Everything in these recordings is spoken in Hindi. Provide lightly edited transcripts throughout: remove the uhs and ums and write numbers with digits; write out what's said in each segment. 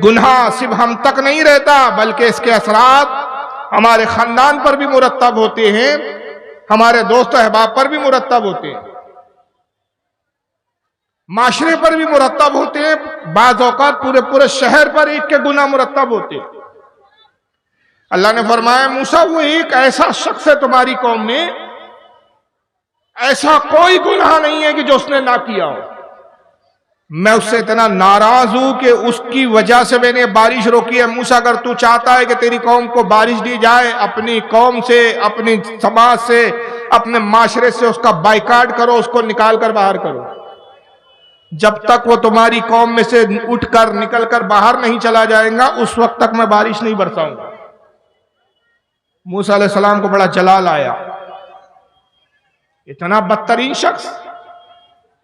गुनाह सिर्फ हम तक नहीं रहता बल्कि इसके असरात हमारे खानदान पर भी मुरत्तब होते हैं, हमारे दोस्त अहबाब पर भी मुरत्तब होते हैं, माशरे पर भी मुरत्तब होते हैं, बाज़ औक़ात पूरे पूरे शहर पर एक के गुनाह मुरत्तब होते हैं। अल्लाह ने फरमाया मूसा वो एक ऐसा शख्स है तुम्हारी कौम में, ऐसा कोई गुनाह नहीं है कि जो उसने ना किया हो। मैं उससे इतना नाराज हूं कि उसकी वजह से मैंने बारिश रोकी है। मूसा अगर तू चाहता है कि तेरी कौम को बारिश दी जाए, अपनी कौम से, अपनी समाज से, अपने माशरे से उसका बाइकाट करो, उसको निकाल कर बाहर करो। जब तक वो तुम्हारी कौम में से उठकर निकलकर बाहर नहीं चला जाएगा उस वक्त तक मैं बारिश नहीं बरसाऊंगा। मूसा अलैहिस्सलाम को बड़ा जलाल आया, इतना बदतरीन शख्स,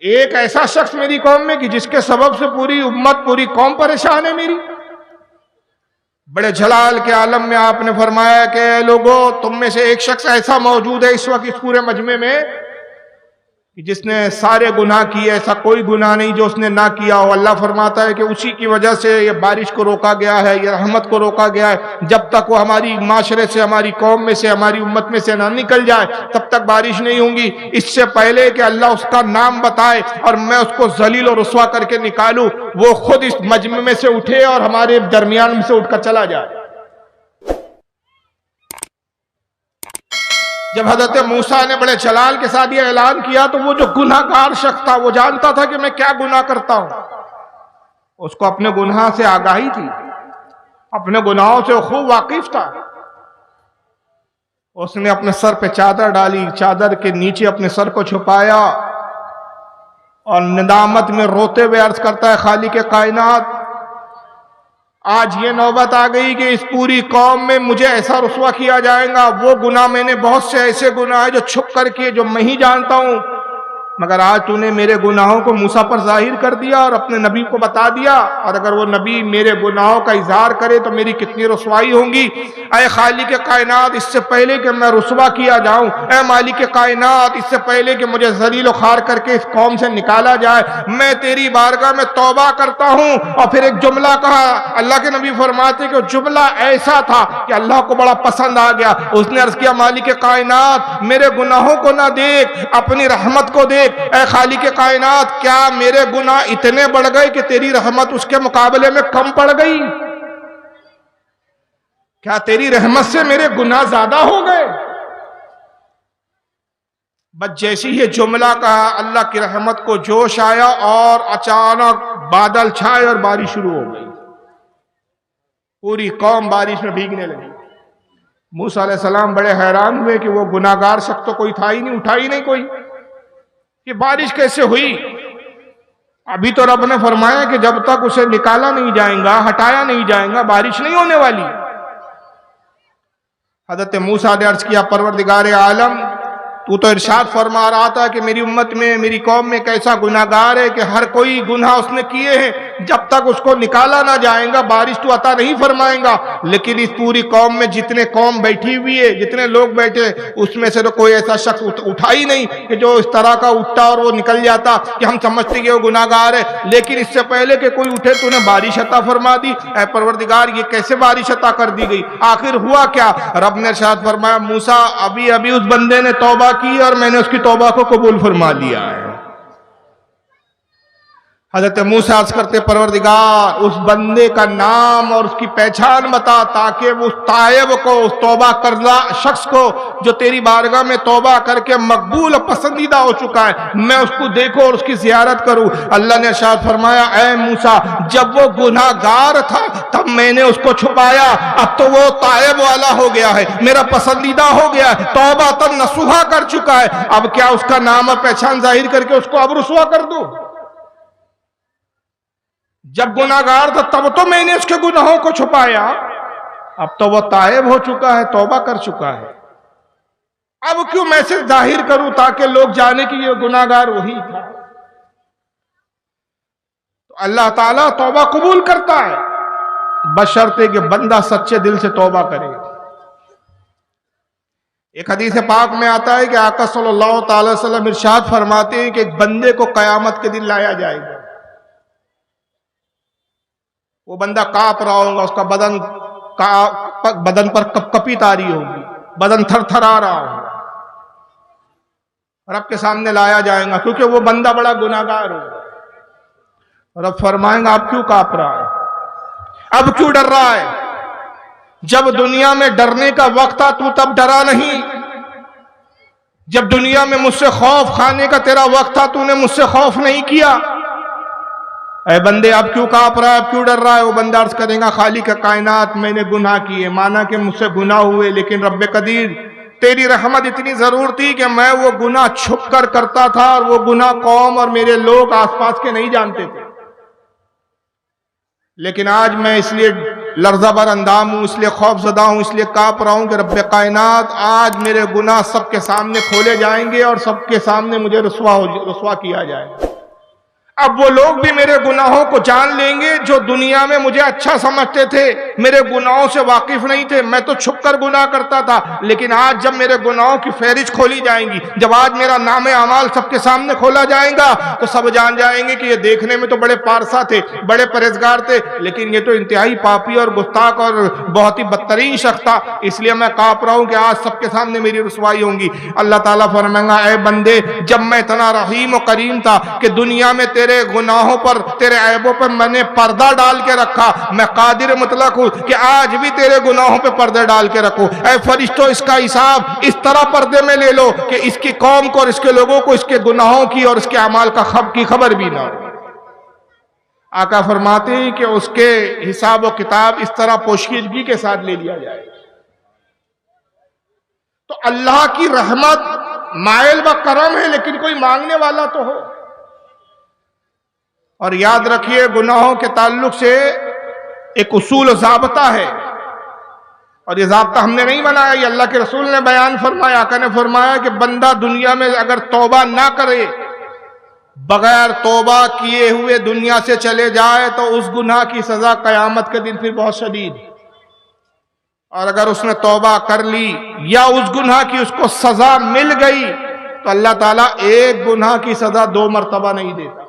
एक ऐसा शख्स मेरी कौम में कि जिसके सबब से पूरी उम्मत, पूरी कौम परेशान है मेरी। बड़े जलाल के आलम में आपने फरमाया कि लोगों तुम में से एक शख्स ऐसा मौजूद है इस वक्त इस पूरे मजमे में कि जिसने सारे गुनाह किए, ऐसा कोई गुनाह नहीं जो उसने ना किया हो। अल्लाह फरमाता है कि उसी की वजह से ये बारिश को रोका गया है, ये रहमत को रोका गया है। जब तक वो हमारी माशरे से, हमारी कौम में से, हमारी उम्मत में से ना निकल जाए तब तक बारिश नहीं होगी। इससे पहले कि अल्लाह उसका नाम बताए और मैं उसको जलील और रुस्वा करके निकालूं, वो खुद इस मजमे में से उठे और हमारे दरमियान में से उठकर चला जाए। जब हजरत मूसा ने बड़े जलाल के साथ यह ऐलान किया तो वो जो गुनाहगार शख्स था, वो जानता था कि मैं क्या गुनाह करता हूं, उसको अपने गुनाह से आगाही थी, अपने गुनाहों से खूब वाकिफ था। उसने अपने सर पे चादर डाली, चादर के नीचे अपने सर को छुपाया और निदामत में रोते हुए अर्ज करता है, खालिक कायनात आज ये नौबत आ गई कि इस पूरी कौम में मुझे ऐसा रुस्वा किया जाएगा। वो गुनाह मैंने बहुत से ऐसे गुनाह है जो छुप कर किए, जो मैं ही जानता हूं, मगर आज तूने मेरे गुनाहों को मूसा पर जाहिर कर दिया और अपने नबी को बता दिया। और अगर वो नबी मेरे गुनाहों का इजहार करे तो मेरी कितनी रुसवाई होगी। ऐ खालिक कायनात इससे पहले कि मैं रुसवा किया जाऊं, ऐ मालिक कायनात इससे पहले कि मुझे जलील खार करके इस कौम से निकाला जाए, मैं तेरी बारगाह में तौबा करता हूं। और फिर एक जुमला कहा, अल्लाह के नबी फरमाते कि जुमला ऐसा था कि अल्लाह को बड़ा पसंद आ गया। उसने अर्ज किया, मालिक कायनात मेरे गुनाहों को ना देख, अपनी रहमत को देख। ऐ खालिक कायनात क्या मेरे गुनाह इतने बढ़ गए कि तेरी रहमत उसके मुकाबले में कम पड़ गई? क्या तेरी रहमत से मेरे गुनाह ज्यादा हो गए? बस जैसे ही ये जुमला कहा, अल्लाह की रहमत को जोश आया और अचानक बादल छाए और बारिश शुरू हो गई। पूरी कौम बारिश में भीगने लगी। मूसा अलैहिस्सलाम बड़े हैरान हुए कि वो गुनाहगार शख्स तो कोई था ही नहीं, उठा ही नहीं कोई, कि बारिश कैसे हुई? अभी तो रब ने फरमाया कि जब तक उसे निकाला नहीं जाएगा, हटाया नहीं जाएगा, बारिश नहीं होने वाली। हजरत मूसा ने अर्ज किया, परवरदिगार आलम तू तो इरशाद फरमा रहा था कि मेरी उम्मत में, मेरी कौम में कैसा गुनाहगार है कि हर कोई गुनाह उसने किए हैं, जब तक उसको निकाला ना जाएगा बारिश तू अता नहीं फरमाएगा। लेकिन इस पूरी कौम में जितने कौम बैठी हुई है, जितने लोग बैठे, उसमें से तो कोई ऐसा शख्स उठा ही नहीं कि जो इस तरह का उठता और वो निकल जाता कि हम समझते कि वो गुनाहगार है। लेकिन इससे पहले कि कोई उठे तूने बारिश अता फरमा दी। ऐ परवरदिगार ये कैसे बारिश अता कर दी गई? आखिर हुआ क्या? रब ने इरशाद फरमाया, मूसा अभी अभी उस बंदे ने तौबा की और मैंने उसकी तौबा को कबूल फरमा लिया है। हजरत मूसा अर्ज करते, परवरदिगार उस बंदे का नाम और उसकी पहचान बता ताकि वो उस तायब को, उस तौबा करना शख्स को जो तेरी बारगाह में तौबा करके मकबूल और पसंदीदा हो चुका है, मैं उसको देखूं और उसकी जियारत करूं। अल्लाह ने इरशाद फरमाया, ऐ मूसा जब वो गुनाहगार था तब मैंने उसको छुपाया, अब तो वो तायब वाला हो गया है, मेरा पसंदीदा हो गया है, तौबा तब नसूहा कर चुका है। अब क्या उसका नाम और पहचान जाहिर करके उसको अब रुसवा कर दूं? जब गुनाहगार था तब तो मैंने उसके गुनाहों को छुपाया, अब तो वो तायब हो चुका है, तौबा कर चुका है, अब क्यों मैसेज जाहिर करूं ताकि लोग जाने कि ये गुनाहगार वही था? तो अल्लाह ताला तौबा कबूल करता है, बशर्ते कि बंदा सच्चे दिल से तौबा करे। एक हदीस पाक में आता है कि आका सल्लल्लाहु अलैहि वसल्लम इरशाद फरमाते हैं कि एक बंदे को कयामत के दिन लाया जाएगा, वो बंदा कांप रहा होगा, उसका बदन पर कपकपी तारी होगी, बदन थरथरा रहा होगा, रब के सामने लाया जाएगा क्योंकि वो बंदा बड़ा गुनाहगार होगा। रब फरमाएंगा अब क्यों कांप रहा है, अब क्यों डर रहा है? जब दुनिया में डरने का वक्त था तू तब डरा नहीं, जब दुनिया में मुझसे खौफ खाने का तेरा वक्त था तूने मुझसे खौफ नहीं किया। ऐ बंदे अब क्यों कांप रहा है, अब क्यों डर रहा है? वो बंदा अर्ज करेगा खालिक कायनात मैंने गुनाह किए, माना कि मुझसे गुनाह हुए, लेकिन रब्बे कदीर तेरी रहमत इतनी जरूर थी कि मैं वो गुनाह छुप कर करता था और वो गुनाह कौम और मेरे लोग आसपास के नहीं जानते थे। लेकिन आज मैं इसलिए लर्ज़ाबर अंदाम हूं, इसलिए खौफजदा हूं, इसलिए कांप रहा हूं कि रब्बे कायनात आज मेरे गुनाह सबके सामने खोले जाएंगे और सबके सामने मुझे रुस्वा किया जाएगा। अब वो लोग भी मेरे गुनाहों को जान लेंगे जो दुनिया में मुझे अच्छा समझते थे, मेरे गुनाहों से वाकिफ नहीं थे, मैं तो छुप कर गुनाह करता था। लेकिन आज जब मेरे गुनाहों की फहरिस्त खोली जाएंगी, जब आज मेरा नाम अमाल सबके सामने खोला जाएगा, तो सब जान जाएंगे कि ये देखने में तो बड़े पारसा थे, बड़े परहेजगार थे, लेकिन ये तो इंतहाई पापी और गुस्ताख और बहुत ही बदतरीन शख्स था। इसलिए मैं कांप रहा हूं कि आज सबके सामने मेरी रुसवाई होगी। अल्लाह ताला फरमाएगा ऐ बंदे, जब मैं इतना रहीम और करीम था कि दुनिया में तेरे गुनाहों पर, तेरे ऐबों पर मैंने पर्दा डाल के रखा, मैं कादिर मुतलक हूं कि आज भी तेरे गुनाहों पे पर्दे डाल के रखो। ऐ फरिश्तों, इसका हिसाब इस तरह पर्दे में ले लो कि इसकी कौम को और इसके लोगों को इसके गुनाहों की और इसके अमाल की खबर भी ना हो। आका फरमाते हैं कि उसके हिसाब और किताब इस तरह पोशीदगी के साथ ले लिया जाए। तो अल्लाह की रहमत मायल व करम है, लेकिन कोई मांगने वाला तो हो। और याद रखिए, गुनाहों के ताल्लुक से एक उसूल ज़ाब्ता है, और ये ज़ाब्ता हमने नहीं बनाया, ये अल्लाह के रसूल ने बयान फरमाया। आका ने फरमाया कि बंदा दुनिया में अगर तौबा ना करे, बगैर तौबा किए हुए दुनिया से चले जाए, तो उस गुनाह की सजा कयामत के दिन फिर बहुत शदीद। और अगर उसने तौबा कर ली या उस गुनाह की उसको सजा मिल गई, तो अल्लाह ताला एक गुनाह की सजा 2 मरतबा नहीं देता।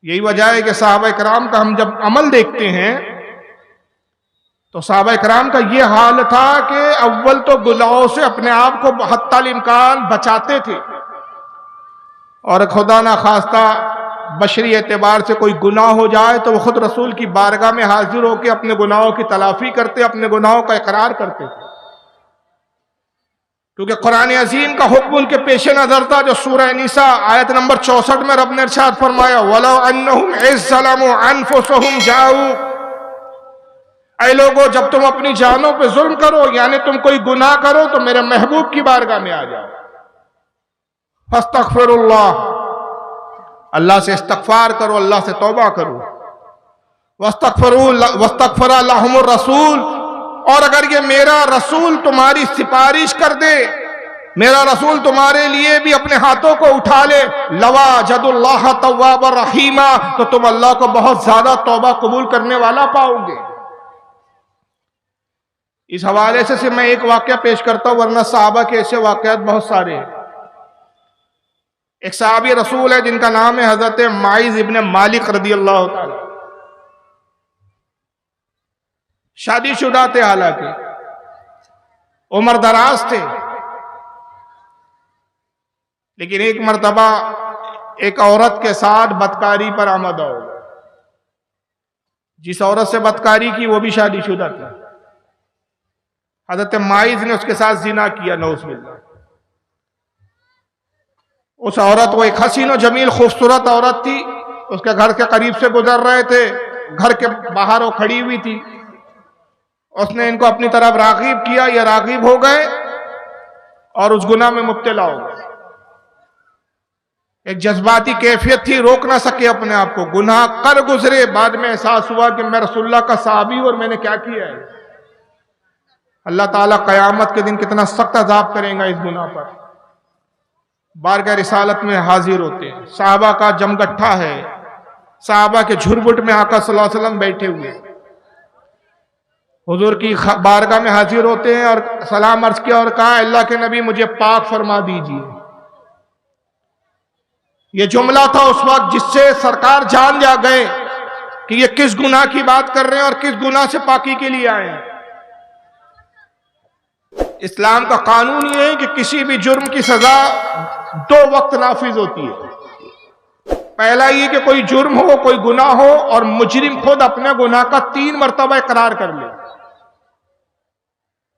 यही वजह है कि सहाबा कराम का हम जब अमल देखते हैं तो सहाबा कराम का ये हाल था कि अव्वल तो गुनाहों से अपने आप को हत्तल इम्कान बचाते थे, और खुदा ना खास्ता बशरी एतबार से कोई गुनाह हो जाए तो वो खुद रसूल की बारगाह में हाजिर होकर अपने गुनाहों की तलाफी करते, अपने गुनाहों का इकरार करते थे। क्योंकि कुरान अजीम का हुक्म उनके पेश नजर था, जो सूरह निसा आयत नंबर 64 में रब ने इरशाद फरमाया, वलो अन्नहुम इज़्ज़लमू अनफुसहुम जाऊ, ऐ लोगों जब तुम अपनी जानों पे जुल्म करो, यानी तुम कोई गुनाह करो, तो मेरे महबूब की बारगाह में आ जाओ, फस्तगफिरुल्लाह, अल्लाह से इस्तगफार करो, अल्लाह से तौबा करो, वस्तगफर लहुमुर रसूल, और अगर ये मेरा रसूल तुम्हारी सिफारिश कर दे, मेरा रसूल तुम्हारे लिए भी अपने हाथों को उठा ले, लवाजदुल्लाह तव्वाब रहीमा, तो तुम अल्लाह को बहुत ज्यादा तौबा कबूल करने वाला पाओगे। इस हवाले से मैं एक वाकया पेश करता हूं, वरना सहाबा के ऐसे वाकयात बहुत सारे हैं। एक सहाबी रसूल है जिनका नाम है हजरत माइज इब्न मालिक रदी अल्लाह ताला। शादीशुदा थे, हालांकि उम्र दराज थे, लेकिन एक मर्तबा एक औरत के साथ बदकारी पर आमद हो। जिस औरत से बदकारी की वो भी शादीशुदा थी। हजरत माइज ने उसके साथ जिना किया, नौज़ुबिल्लाह। उस औरत वो एक हसीन और जमील खूबसूरत औरत थी, उसके घर के करीब से गुजर रहे थे, घर के बाहर वो खड़ी हुई थी। उसने इनको अपनी तरफ राग़िब किया, ये राग़िब हो गए और उस गुनाह में मुब्तला हो गए। एक जज्बाती कैफियत थी, रोक ना सके अपने आप को, गुनाह कर गुजरे, बाद में एहसास हुआ कि मैं रसूलुल्लाह का सहाबी हूं और मैंने क्या किया है। अल्लाह ताला क़यामत के दिन कितना सख्त अज़ाब करेगा इस गुनाह पर। बारगाह रिसालत में हाजिर होते हैं, सहाबा का जमगट्ठा है, सहाबा के झुरमुट में आका सल्लल्लाहु अलैहि वसल्लम बैठे हुए हुजूर की बारगाह में हाजिर होते हैं और सलाम अर्ज किया और कहा, अल्लाह के नबी मुझे पाक फरमा दीजिए। ये जुमला था उस वक्त जिससे सरकार जान जा गए कि ये किस गुनाह की बात कर रहे हैं और किस गुनाह से पाकी के लिए आए हैं। इस्लाम का कानून ये है कि किसी भी जुर्म की सजा 2 वक्त नाफिज होती है। पहला ये कि कोई जुर्म हो, कोई गुनाह हो और मुजरिम खुद अपने गुनाह का 3 मरतबा इकरार कर ले।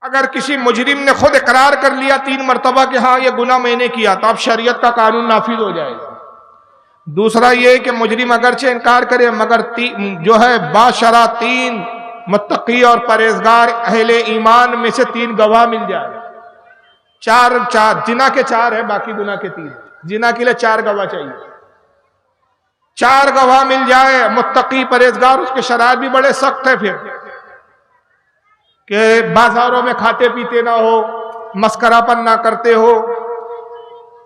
अगर किसी मुजरिम ने खुद इकरार कर लिया 3 मरतबा कि हाँ ये गुनाह मैंने किया, तो अब शरीयत का कानून नाफिज हो जाएगा। दूसरा ये कि मुजरिम अगरचे इनकार करे मगर जो है बाशरा 3 मुत्तकी और परहेजगार अहले ईमान में से 3 गवाह मिल जाए। 4 जिना के 4 है, बाकी गुनाह के 3। जिना के लिए 4 गवाह चाहिए। 4 गवाह मिल जाए, मुत्तकी परहेजगार, उसके शराइत भी बड़े सख्त है फिर कि बाजारों में खाते पीते ना हो, मस्करापन ना करते हो,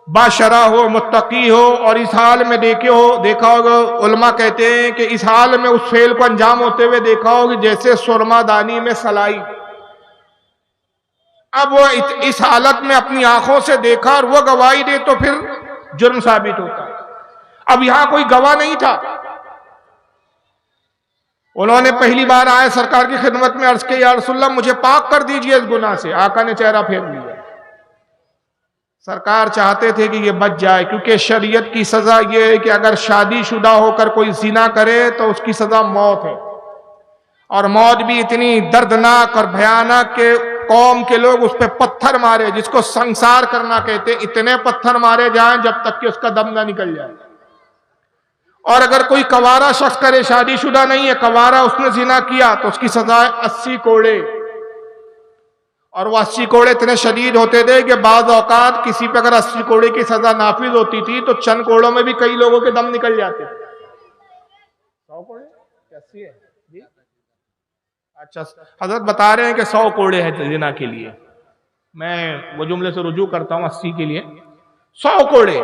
बाशरा हो, मुत्तकी हो। और इस हाल में देखा होगा, उलमा कहते हैं कि इस हाल में उस फेल को अंजाम होते हुए देखा होगा जैसे सुरमादानी में सलाई। अब वो इस हालत में अपनी आंखों से देखा और वो गवाही दे तो फिर जुर्म साबित होता है। अब यहां कोई गवाह नहीं था। उन्होंने पहली बार आए सरकार की खिदमत में, अर्ज किया या रसूलल्लाह मुझे पाक कर दीजिए इस गुनाह से। आका ने चेहरा फेर लिया। सरकार चाहते थे कि ये बच जाए, क्योंकि शरीयत की सजा ये है कि अगर शादीशुदा होकर कोई जिना करे तो उसकी सजा मौत है। और मौत भी इतनी दर्दनाक और भयानक के कौम के लोग उस पर पत्थर मारे, जिसको संसार करना कहते, इतने पत्थर मारे जाएं जब तक कि उसका दम ना निकल जाए। और अगर कोई कवारा शख्स करे, शादीशुदा नहीं है, कवारा, उसने जिना किया तो उसकी सजा है 80 कोड़े। और वो 80 कोड़े इतने शदीद होते थे कि बाज़ औकात किसी पे अगर 80 कोड़े की सजा नाफिज होती थी तो चंद कोड़ों में भी कई लोगों के दम निकल जाते थे। 100 कोड़े 80 है जी? अच्छा, हजरत बता रहे हैं कि 100 कोड़े हैं जिना के लिए। मैं वो जुमले से रुजू करता हूं 80 के लिए। 100 कोड़े।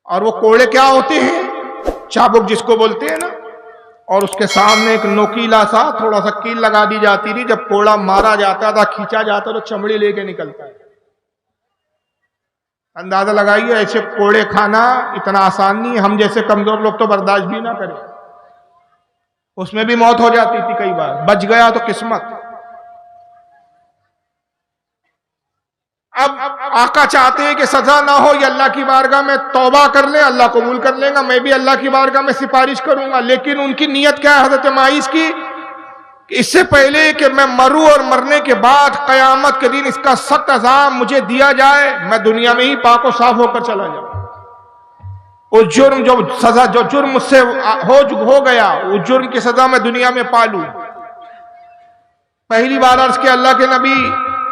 और वो कोड़े क्या होते हैं? चाबुक जिसको बोलते हैं ना, और उसके सामने एक नोकीला सा थोड़ा सा कील लगा दी जाती थी। जब कोड़ा मारा जाता था, खींचा जाता तो चमड़ी लेके निकलता है। अंदाजा लगाइए, ऐसे कोड़े खाना इतना आसान नहीं है। हम जैसे कमजोर लोग तो बर्दाश्त भी ना करें। उसमें भी मौत हो जाती थी कई बार, बच गया तो किस्मत। अब आका चाहते हैं कि सजा ना हो, ये अल्लाह की बारगाह में तौबा कर ले, अल्लाह कबूल कर लेगा, मैं भी अल्लाह की बारगाह में सिफारिश करूंगा। लेकिन उनकी नीयत क्या है हजरत माइस की? कि इससे पहले कि मैं मरूं और मरने के बाद कयामत के दिन इसका सख्त अज़ाब मुझे दिया जाए, मैं दुनिया में ही पाक और साफ होकर चला जाऊं। वो जुर्म जो सजा, जो जुर्म मुझसे हो गया, वो जुर्म की सजा मैं दुनिया में पालूं। पहली बार अर्ज किया अल्लाह के नबी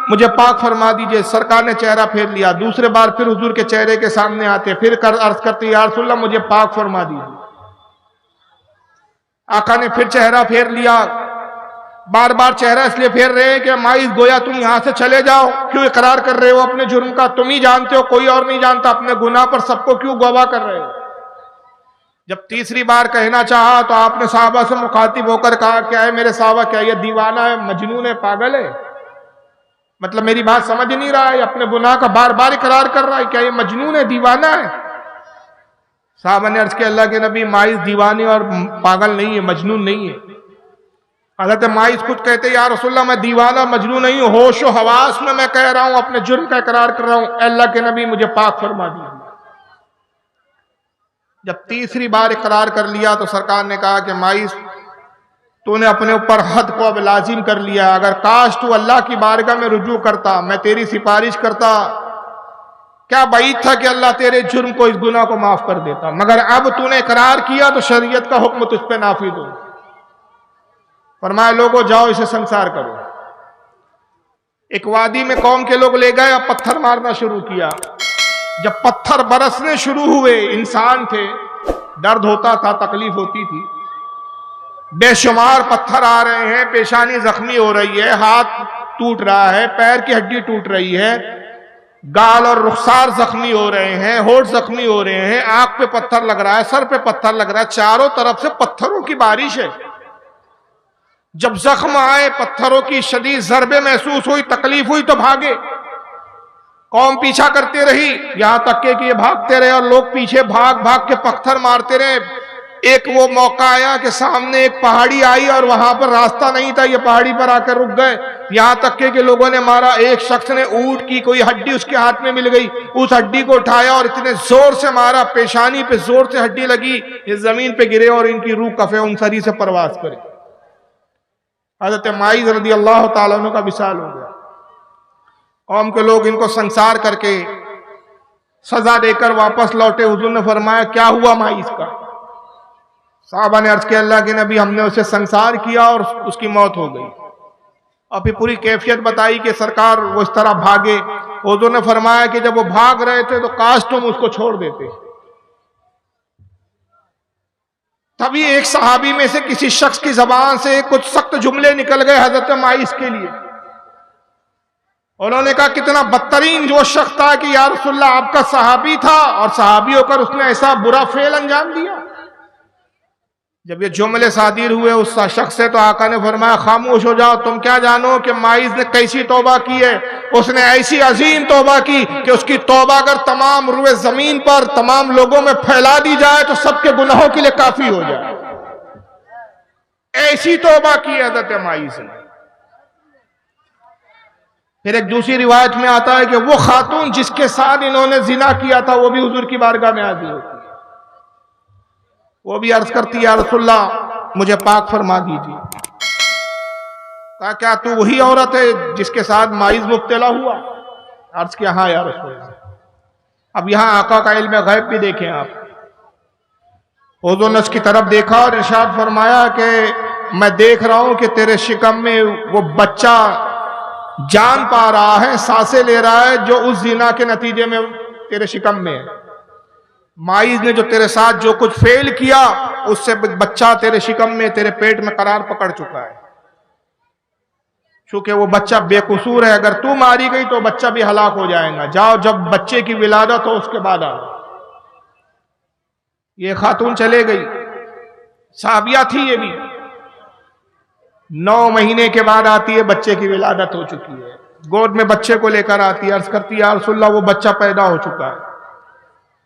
मुझे पाक फरमा दीजिए। सरकार ने चेहरा फेर लिया। दूसरे बार फिर हुजूर के चेहरे के सामने आते, फिर अर्ज करते या रसूलल्लाह मुझे पाक फरमा दीजिए। आका ने फिर चेहरा फेर लिया। बार बार चेहरा इसलिए फेर रहे हैं कि माइस गोया तुम यहां से चले जाओ, क्यों इकरार कर रहे हो अपने जुर्म का? तुम ही जानते हो, कोई और नहीं जानता। अपने गुनाह पर सबको क्यों गवाह कर रहे हो? जब तीसरी बार कहना चाहा तो आपने साहबा से मुखातिब होकर कहा, क्या है मेरे साहबा, क्या ये दीवाना है, मजनून है, पागल है? मतलब मेरी बात समझ नहीं रहा है, अपने गुनाह का बार बार इकरार कर रहा है, क्या ये मजनून है, दीवाना है? साहबा ने अर्ज किया अल्लाह के नबी माइस दीवानी और पागल नहीं है, मजनून नहीं है। हज़रत माइस खुद कहते या रसूलल्लाह मैं दीवाना मजनून नहीं हूं, होश और हवास में मैं कह रहा हूं, अपने जुर्म का इकरार कर रहा हूं। अल्लाह के नबी मुझे पाक फरमा दीजिए। जब तीसरी बार इकरार कर लिया तो सरकार ने कहा कि माइस तूने अपने ऊपर हद को अब लाजिम कर लिया। अगर काश तू अल्लाह की बारगाह में रुजू करता, मैं तेरी सिफारिश करता, क्या बाईद था कि अल्लाह तेरे जुर्म को, इस गुनाह को माफ कर देता। मगर अब तूने इकरार किया तो शरीयत का हुक्म तुझ पे नाफिज हो। फरमाया लोगों जाओ इसे संसार करो। एक वादी में कौम के लोग ले गए, अब पत्थर मारना शुरू किया। जब पत्थर बरसने शुरू हुए, इंसान थे, दर्द होता था, तकलीफ होती थी। बेशुमार पत्थर आ रहे हैं, पेशानी जख्मी हो रही है, हाथ टूट रहा है, पैर की हड्डी टूट रही है, गाल और रुखसार जख्मी हो रहे हैं, होठ जख्मी हो रहे हैं, आंख पे पत्थर लग रहा है, सर पे पत्थर लग रहा है, चारों तरफ से पत्थरों की बारिश है। जब जख्म आए, पत्थरों की शदीद ज़रबे महसूस हुई, तकलीफ हुई तो भागे। कौम पीछा करते रही, यहां तक कि ये भागते रहे और लोग पीछे भाग भाग के पत्थर मारते रहे। एक वो मौका आया कि सामने एक पहाड़ी आई और वहां पर रास्ता नहीं था, ये पहाड़ी पर आकर रुक गए। यहां तक के लोगों ने मारा। एक शख्स ने ऊंट की कोई हड्डी उसके हाथ में मिल गई, उस हड्डी को उठाया और इतने जोर से मारा, पेशानी पे जोर से हड्डी लगी, ये जमीन पे गिरे और इनकी रूह कफे उनसरी से परवास करे। हजरत माइज रज़ी अल्लाह ताला अन्हु का विसाल हो गया। कौम के लोग इनको संसार करके सजा देकर वापस लौटे। हुजूर ने फरमाया, क्या हुआ माइज का? साहबा ने अर्ज किया, अल्लाह के नबी, हमने उसे संसार किया और उसकी मौत हो गई। और फिर पूरी कैफियत बताई कि सरकार वो इस तरह भागे। हुजूर ने फरमाया कि जब वो भाग रहे थे तो काश तुम उसको छोड़ देते। तभी एक सहाबी में से किसी शख्स की जबान से कुछ सख्त जुमले निकल गए हजरत माइस के लिए। उन्होंने कहा, कितना बदतरीन जो शख्स था कि या रसूलल्लाह आपका सहाबी था और सहाबी होकर उसने ऐसा बुरा फेल अंजाम दिया। जब ये जुमले सादिर हुए उस शख्स से तो आका ने फरमाया, खामोश हो जाओ, तुम क्या जानो कि माइज ने कैसी तौबा की है। उसने ऐसी अजीम तौबा की कि उसकी तौबा अगर तमाम रुए जमीन पर तमाम लोगों में फैला दी जाए तो सबके गुनाहों के लिए काफी हो जाए। ऐसी तौबा की हज़रत माइज ने। फिर एक दूसरी रिवायत में आता है कि वो खातून जिसके साथ इन्होंने जिना किया था वो भी हुजूर की बारगाह में हाजिर होती है। वो भी अर्ज करती है, या रसूलल्लाह मुझे पाक फरमा दीजिए। कहा, क्या तू वही औरत है जिसके साथ माइज मुब्तला हुआ? अर्ज किया, हाँ या रसूलल्लाह। अब यहां आका का इल्म गैब भी देखें आप। हुजूर ने उसकी तरफ देखा और इरशाद फरमाया कि मैं देख रहा हूं कि तेरे शिकम में वो बच्चा जान पा रहा है, सांसें ले रहा है, जो उस जिना के नतीजे में तेरे शिकम में है। माइज ने जो तेरे साथ जो कुछ फेल किया उससे बच्चा तेरे शिकम में, तेरे पेट में करार पकड़ चुका है। चूंकि वो बच्चा बेकसूर है, अगर तू मारी गई तो बच्चा भी हलाक हो जाएगा। जाओ, जब बच्चे की विलादत हो उसके बाद आओ। ये खातून चले गई, साबिया थी ये भी। 9 महीने के बाद आती है, बच्चे की विलादत हो चुकी है, गोद में बच्चे को लेकर आती है। अर्ज करती है, या रसूलल्लाह वो बच्चा पैदा हो चुका है,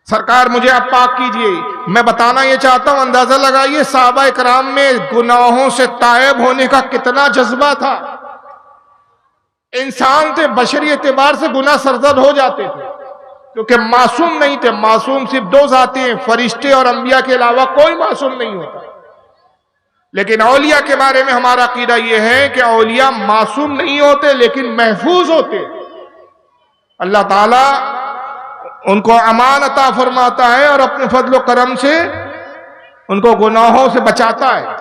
सरकार मुझे आप पाक कीजिए। मैं बताना ये चाहता हूं, अंदाजा लगाइए सहाबा इकराम में गुनाहों से तायब होने का कितना जज्बा था। इंसान थे, बशरी एतबार से गुनाह सरजद हो जाते थे क्योंकि मासूम नहीं थे। मासूम सिर्फ 2 जाते हैं, फरिश्ते और अंबिया के अलावा कोई मासूम नहीं होता। लेकिन औलिया के बारे में हमारा अकीदा यह है कि औलिया मासूम नहीं होते लेकिन महफूज होते। अल्लाह ताला उनको अमान अता फरमाता है और अपने फजल करम से उनको गुनाहों से बचाता है।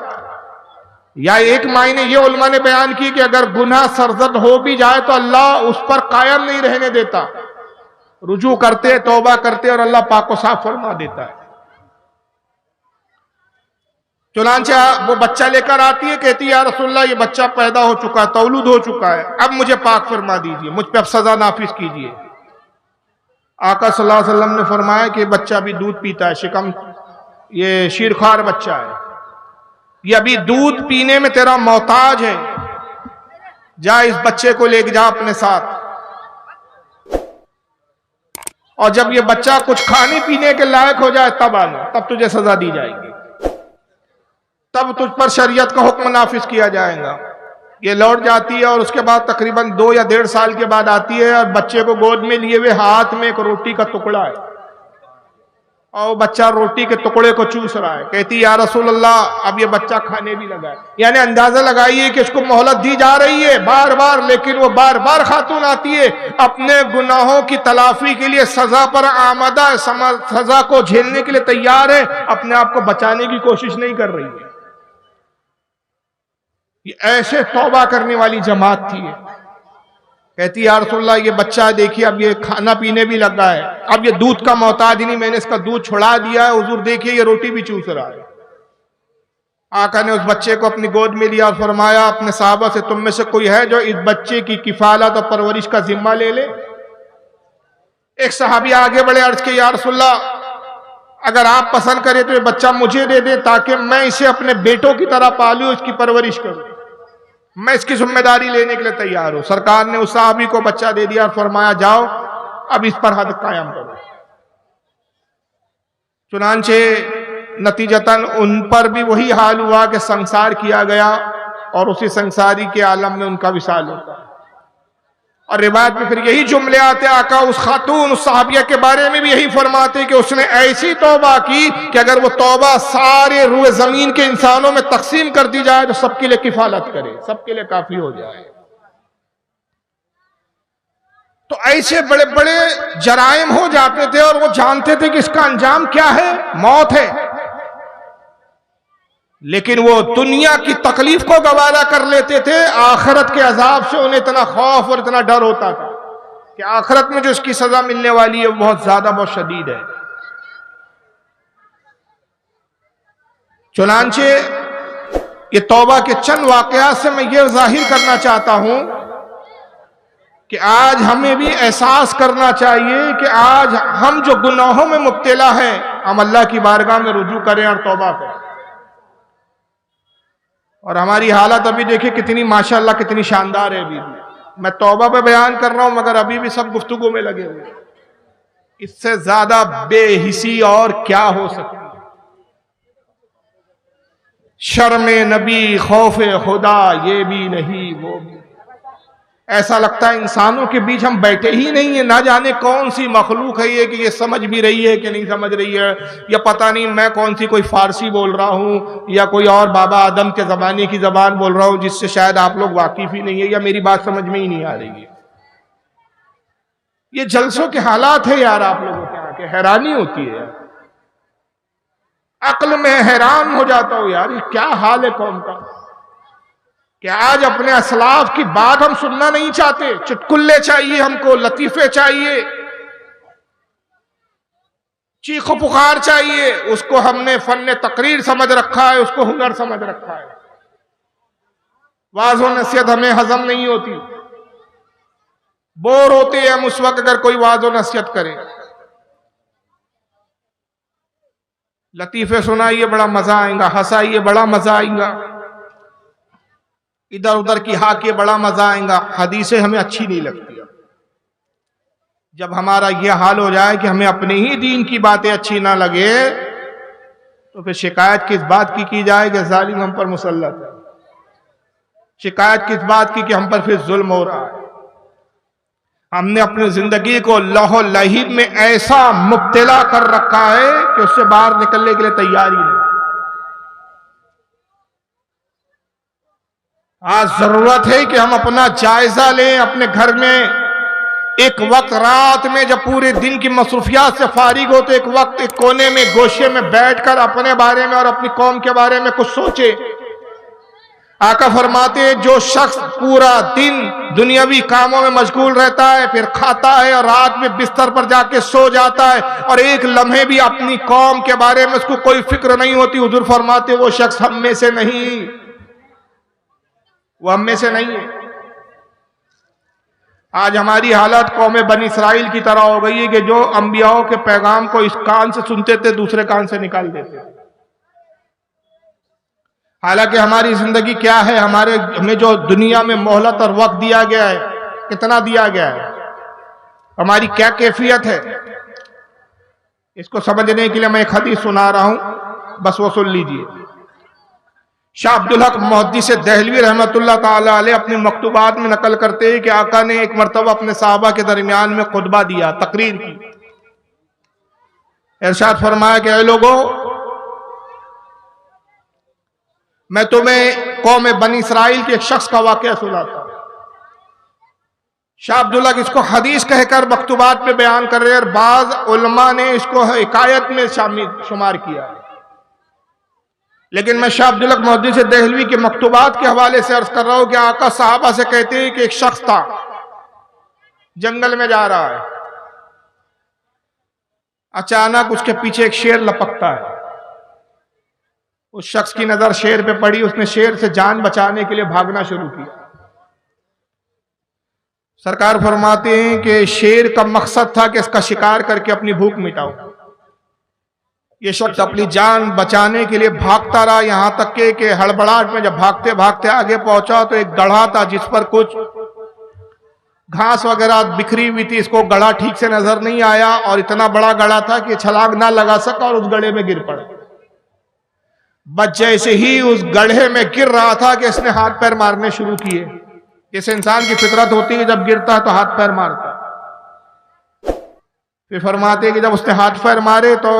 या एक मायने ये उलमा ने बयान की कि अगर गुनाह सरजद हो भी जाए तो अल्लाह उस पर कायम नहीं रहने देता, रुजू करते, तौबा करते और अल्लाह पाक को साफ फरमा देता है। चुनांचे वो बच्चा लेकर आती है, कहती है, या रसूलल्लाह ये बच्चा पैदा हो चुका है, तौलूद हो चुका है, अब मुझे पाक फरमा दीजिए, मुझ पे अब सजा नाफिज कीजिए। आका सल्लल्लाहु अलैहि वसल्लम ने फरमाया कि बच्चा भी दूध पीता है, शिकम ये शीरखार बच्चा है, ये अभी दूध पीने में तेरा मोहताज है, जा इस बच्चे को लेके जा अपने साथ, और जब ये बच्चा कुछ खाने पीने के लायक हो जाए तब आना, तब तुझे सजा दी जाएगी, तब तुझ पर शरीयत का हुक्म नाफिज किया जाएगा। ये लौट जाती है और उसके बाद तकरीबन 2 या 1.5 साल के बाद आती है और बच्चे को गोद में लिए हुए हाथ में एक रोटी का टुकड़ा है और बच्चा रोटी के टुकड़े को चूस रहा है। कहती या रसूल अल्लाह अब ये बच्चा खाने भी लगा है। यानी अंदाजा लगाइए कि इसको मोहलत दी जा रही है बार बार, लेकिन वो बार बार खातून आती है, अपने गुनाहों की तलाफी के लिए सजा पर आमादा है, सजा को झेलने के लिए तैयार है, अपने आप को बचाने की कोशिश नहीं कर रही है। ये ऐसे तौबा करने वाली जमात थी। कहती या रसूलल्लाह ये बच्चा देखिए अब ये खाना पीने भी लगा है, अब ये दूध का मोहताज नहीं, मैंने इसका दूध छुड़ा दिया है, हुजूर देखिए ये रोटी भी चूस रहा है। आका ने उस बच्चे को अपनी गोद में लिया और फरमाया अपने साहबा से, तुम में से कोई है जो इस बच्चे की किफालत और परवरिश का जिम्मा ले ले। एक सहाबी आगे बढ़े, अर्ज के या रसूलल्लाह अगर आप पसंद करें तो ये बच्चा मुझे दे दे ताकि मैं इसे अपने बेटों की तरह पालूं, इसकी परवरिश करूं, मैं इसकी जिम्मेदारी लेने के लिए तैयार हूं। सरकार ने उस साहबी को बच्चा दे दिया और फरमाया जाओ अब इस पर हद कायम करो। चुनांचे नतीजतन उन पर भी वही हाल हुआ कि संसार किया गया और उसी संसारी के आलम में उनका विसाल होता है। और रिवायत में फिर यही जुमले आते, आका उस खातून उस सहाबिया के बारे में भी यही फरमाते कि उसने ऐसी तौबा की कि अगर वो तौबा सारे रूए जमीन के इंसानों में तकसीम कर दी जाए तो सबके लिए किफालत करे, सबके लिए काफी हो जाए। तो ऐसे बड़े बड़े जराइम हो जाते थे और वो जानते थे कि इसका अंजाम क्या है, मौत है, लेकिन वो दुनिया की तकलीफ को गवारा कर लेते थे। आखिरत के अजाब से उन्हें इतना खौफ और इतना डर होता था कि आखिरत में जो इसकी सजा मिलने वाली है वो बहुत ज्यादा, बहुत शदीद है। चुनांचे ये तौबा के चंद वाकयात से मैं ये जाहिर करना चाहता हूं कि आज हमें भी एहसास करना चाहिए कि आज हम जो गुनाहों में मुब्तला हैं, हम अल्लाह की बारगाह में रुजू करें और तौबा करें। और हमारी हालत अभी देखिए कितनी माशाअल्लाह कितनी शानदार है। अभी मैं तौबा पे बयान कर रहा हूं मगर अभी भी सब गुफ्तगू में लगे हुए। इससे ज्यादा बेहिसी और क्या हो सकती है। शर्मे नबी खौफे खुदा ये भी नहीं वो भी। ऐसा लगता है इंसानों के बीच हम बैठे ही नहीं है, ना जाने कौन सी मखलूक है ये कि ये समझ भी रही है कि नहीं समझ रही है, या पता नहीं मैं कौन सी कोई फारसी बोल रहा हूं या कोई और बाबा आदम के जमाने की जबान बोल रहा हूं जिससे शायद आप लोग वाकिफ ही नहीं है या मेरी बात समझ में ही नहीं आ रही है। ये जलसों के हालात है यार, आप लोगों के आके हैरानी होती है यार, अक्ल में हैरान हो जाता हूं यार, ये क्या हाल है कौम का कि आज अपने असलाफ की बात हम सुनना नहीं चाहते। चुटकुल्ले चाहिए हमको, लतीफे चाहिए, चीखो पुकार चाहिए। उसको हमने फन तकरीर समझ रखा है, उसको हुनर समझ रखा है। वाज़ और नसीहत हमें हजम नहीं होती, बोर होते हैं हम उस वक्त अगर कोई वाज़ और नसीहत करे। लतीफे सुनाइए बड़ा मजा आएगा, हंसाइए बड़ा मजा आएगा, इधर उधर की हाके बड़ा मजा आएगा। हदीसें हमें अच्छी नहीं लगती। जब हमारा यह हाल हो जाए कि हमें अपने ही दीन की बातें अच्छी ना लगे तो फिर शिकायत किस बात की जाए कि जालिम हम पर मुसल्लत है। शिकायत किस बात की कि हम पर फिर जुल्म हो रहा है। हमने अपनी जिंदगी को लौह लहीब में ऐसा मुब्तला कर रखा है कि उससे बाहर निकलने के लिए तैयार ही नहीं। आज जरूरत है कि हम अपना जायजा लें अपने घर में। एक वक्त रात में जब पूरे दिन की मसरूफियात से फारिग हो तो एक वक्त एक कोने में गोशे में बैठकर अपने बारे में और अपनी कौम के बारे में कुछ सोचे। आका फरमाते हैं जो शख्स पूरा दिन दुनियावी कामों में मशगूल रहता है, फिर खाता है और रात में बिस्तर पर जाके सो जाता है और एक लम्हे भी अपनी कौम के बारे में उसको कोई फिक्र नहीं होती, हुजूर फरमाते वो शख्स हम में से नहीं, वो हम में से नहीं है। आज हमारी हालत कौम बनी इसराइल की तरह हो गई है कि जो अंबियाओं के पैगाम को इस कान से सुनते थे दूसरे कान से निकाल देते थे। हालांकि हमारी जिंदगी क्या है, हमें जो दुनिया में मोहलत और वक्त दिया गया है, कितना दिया गया है, हमारी क्या कैफियत है, इसको समझने के लिए मैं एक हदीस सुना रहा हूं, बस वो सुन लीजिए। शाह अब्दुल हक मुहद्दिस देहलवी रहमतुल्लाह ताला अलैह अपने मकतूबात में नकल करते हैं कि आका ने एक मरतबा अपने साहबा के दरमियान में खुतबा दिया, तकरीर की। इरशाद फरमाया कि ऐ लोगों, मैं तुम्हें कौम बनी इसराइल के एक शख्स का वाकया सुनाता हूं। शाह अब्दुल हक इसको हदीस कहकर मकतूबात में बयान कर रहे हैं और बाज उलमा ने इसको हिकायत में शामिल शुमार किया है। लेकिन मैं शाह अब्दुल हक मुहद्दिस देहलवी के मकतूबात के हवाले से अर्ज कर रहा हूं कि आका साहबा से कहते हैं कि एक शख्स था, जंगल में जा रहा है, अचानक उसके पीछे एक शेर लपकता है। उस शख्स की नजर शेर पे पड़ी, उसने शेर से जान बचाने के लिए भागना शुरू किया। सरकार फरमाते हैं कि शेर का मकसद था कि इसका शिकार करके अपनी भूख मिटाओ। ये शख्स अपनी जान बचाने के लिए भागता रहा, यहां तक कि हड़बड़ाहट में जब भागते भागते आगे पहुंचा तो एक गढ़ा था जिस पर कुछ घास वगैरह बिखरी हुई थी। इसको गढ़ा ठीक से नजर नहीं आया और इतना बड़ा गढ़ा था कि छलांग ना लगा सका और उस गढ़े में गिर पड़ा। बस जैसे ही उस गड्ढे में गिर रहा था कि इसने हाथ पैर मारने शुरू किए। जैसे इंसान की फितरत होती है, जब गिरता है तो हाथ पैर मारता है। फिर फरमाते हैं कि जब उसने हाथ पैर मारे तो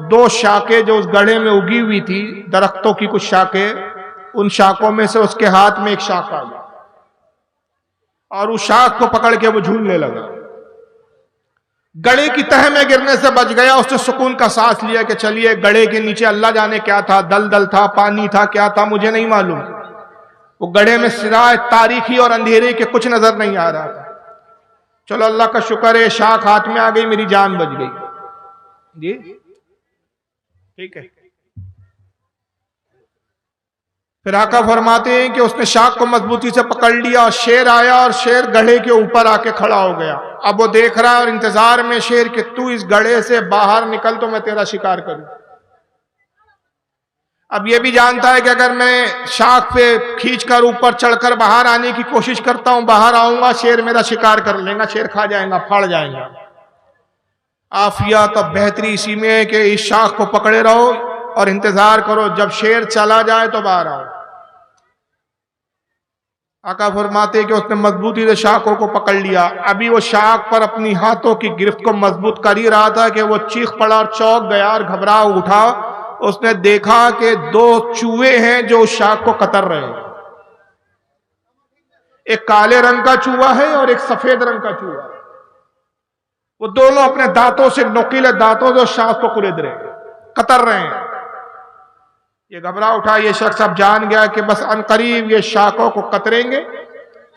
दो शाखें जो उस गड्ढे में उगी हुई थी, दरख्तों की कुछ शाखें, उन शाखों में से उसके हाथ में एक शाख आ गई और उस शाख को पकड़ के वो झूलने लगा। गड्ढे की तह में गिरने से बच गया। उसने सुकून का सांस लिया कि चलिए, गड्ढे के नीचे अल्लाह जाने क्या था, दलदल था, पानी था, क्या था मुझे नहीं मालूम। वो गड्ढे में सिवाय तारीकी और अंधेरे के कुछ नजर नहीं आ रहा था। चलो अल्लाह का शुक्र है, शाख हाथ में आ गई, मेरी जान बच गई। जी ठीक है। फिर आका फरमाते हैं कि उसने शाख को मजबूती से पकड़ लिया और शेर आया और शेर गड्ढे के ऊपर आके खड़ा हो गया। अब वो देख रहा है और इंतजार में शेर कि तू इस गड्ढे से बाहर निकल तो मैं तेरा शिकार करूं। अब ये भी जानता है कि अगर मैं शाख पे खींचकर ऊपर चढ़कर बाहर आने की कोशिश करता हूं, बाहर आऊंगा, शेर मेरा शिकार कर लेगा, शेर खा जाएगा, फाड़ जाएगा। आफिया तो बेहतरी इसी में है कि इस शाख को पकड़े रहो और इंतजार करो, जब शेर चला जाए तो बाहर आओ। आका फरमाते कि उसने मजबूती से शाखों को पकड़ लिया। अभी वो शाख पर अपनी हाथों की गिरफ्त को मजबूत कर ही रहा था कि वो चीख पड़ा और चौंक गया और घबरा उठा। उसने देखा कि दो चूहे हैं जो उस शाख को कतर रहे हैं। एक काले रंग का चूहा है और एक सफेद रंग का चूहा है। वो दोनों अपने दांतों से, नुकीले दांतों से शाख को कुरेद रहे हैं, कतर रहे हैं। ये घबरा उठा। ये शख्स अब जान गया कि बस अनकरीब ये शाखों को कतरेंगे,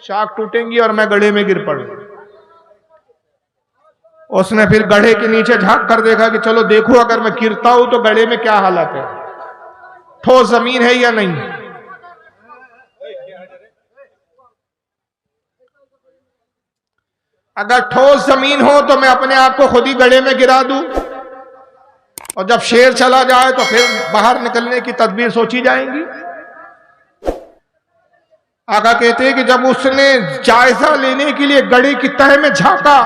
शाख टूटेंगी और मैं गड्ढे में गिर पड़ूंगा। उसने फिर गड्ढे के नीचे झांक कर देखा कि चलो देखो अगर मैं गिरता हूं तो गड्ढे में क्या हालत है, ठोस जमीन है या नहीं। अगर ठोस जमीन हो तो मैं अपने आप को खुद ही गड्ढे में गिरा दूं और जब शेर चला जाए तो फिर बाहर निकलने की तदबीर सोची जाएगी। आका कहते हैं कि जब उसने जायजा लेने के लिए गड्ढे की तह में झांका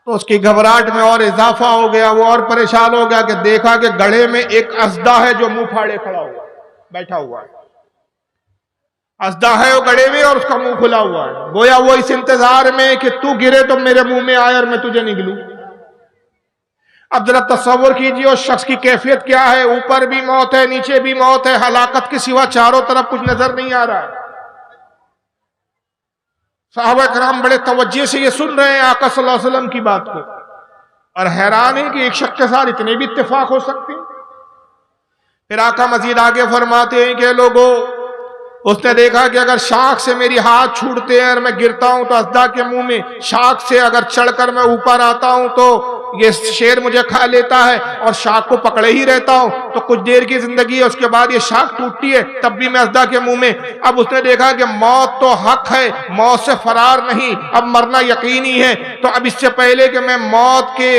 तो उसकी घबराहट में और इजाफा हो गया। वो और परेशान हो गया कि देखा कि गड्ढे में एक अस्दा है जो मुंह फाड़े खड़ा हुआ, बैठा हुआ है। अस्दा है वो गड्ढे में और उसका मुंह खुला हुआ है। गोया वो इस इंतजार में कि तू गिरे तो मेरे मुंह में आए और मैं तुझे निगलूं। अब जरा तस्वर कीजिए उस शख्स की कैफियत क्या है। ऊपर भी मौत है, नीचे भी मौत है, हलाकत के सिवा चारों तरफ कुछ नजर नहीं आ रहा है। सहाबा कराम बड़े तवज्जो से ये सुन रहे हैं आका सल्लल्लाहु अलैहि वसल्लम की बात को और हैरान है कि एक शख्स के साथ इतने भी इत्तेफाक हो सकते हैं। फिर आका मजीद आगे फरमाते हैं कि लोगों, उसने देखा कि अगर शाख से मेरी हाथ छूटते हैं और मैं गिरता हूं तो अस्दा के मुंह में, शाख से अगर चढ़कर मैं ऊपर आता हूं तो ये शेर मुझे खा लेता है और शाख को पकड़े ही रहता हूं तो कुछ देर की जिंदगी है, उसके बाद ये शाख टूटती है, तब भी मैं अस्दा के मुंह में। अब उसने देखा कि मौत तो हक है, मौत से फरार नहीं, अब मरना यकीनी है। तो अब इससे पहले कि मैं मौत के